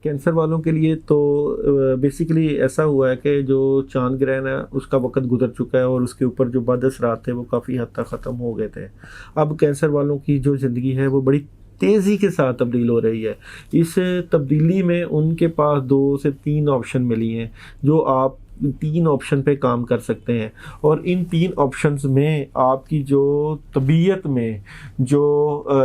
Cancer والوں کے لیے تو بیسیکلی ایسا ہوا ہے کہ جو چاند گرہن ہے اس کا وقت گزر چکا ہے اور اس کے اوپر جو بد اثرات تھے وہ کافی حد تک ختم ہو گئے تھے. اب کینسر والوں کی جو زندگی ہے وہ بڑی تیزی کے ساتھ تبدیل ہو رہی ہے. اس تبدیلی میں ان کے پاس 2 سے 3 آپشن ملی ہیں جو آپ 3 آپشن پہ کام کر سکتے ہیں. اور ان 3 آپشنز میں آپ کی جو طبیعت میں جو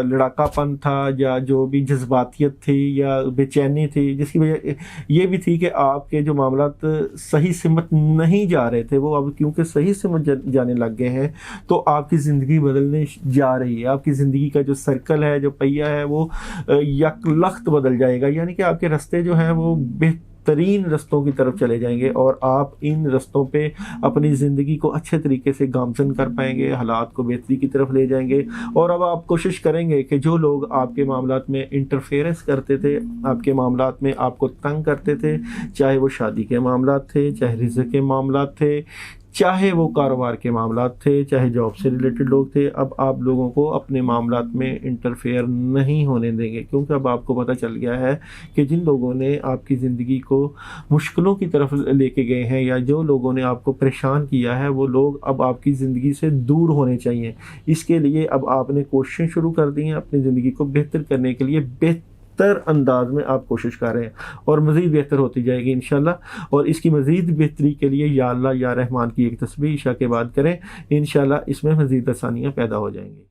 لڑاکا پن تھا یا جو بھی جذباتیت تھی یا بے چینی تھی، جس کی وجہ یہ بھی تھی کہ آپ کے جو معاملات صحیح سمت نہیں جا رہے تھے، وہ اب کیونکہ صحیح سمت جانے لگ گئے ہیں تو آپ کی زندگی بدلنے جا رہی ہے. آپ کی زندگی کا جو سرکل ہے، جو پہیہ ہے، وہ یک لخت بدل جائے گا. یعنی کہ آپ کے راستے جو ہیں وہ بہترین رستوں کی طرف چلے جائیں گے اور آپ ان رستوں پہ اپنی زندگی کو اچھے طریقے سے گامزن کر پائیں گے، حالات کو بہتری کی طرف لے جائیں گے. اور اب آپ کوشش کریں گے کہ جو لوگ آپ کے معاملات میں انٹرفیئرنس کرتے تھے، آپ کے معاملات میں آپ کو تنگ کرتے تھے، چاہے وہ شادی کے معاملات تھے، چاہے رزق کے معاملات تھے، چاہے وہ کاروبار کے معاملات تھے، چاہے جاب سے ریلیٹڈ لوگ تھے، اب آپ لوگوں کو اپنے معاملات میں انٹرفیئر نہیں ہونے دیں گے. کیونکہ اب آپ کو پتہ چل گیا ہے کہ جن لوگوں نے آپ کی زندگی کو مشکلوں کی طرف لے کے گئے ہیں یا جو لوگوں نے آپ کو پریشان کیا ہے، وہ لوگ اب آپ کی زندگی سے دور ہونے چاہیے. اس کے لیے اب آپ نے کوششیں شروع کر دی ہیں اپنی زندگی کو بہتر کرنے کے لیے. بہتر انداز میں آپ کوشش کر رہے ہیں اور مزید بہتر ہوتی جائے گی انشاءاللہ. اور اس کی مزید بہتری کے لیے یا اللہ یا رحمان کی ایک تسبیح عشاء کے بعد کریں، انشاءاللہ اس میں مزید آسانیاں پیدا ہو جائیں گی.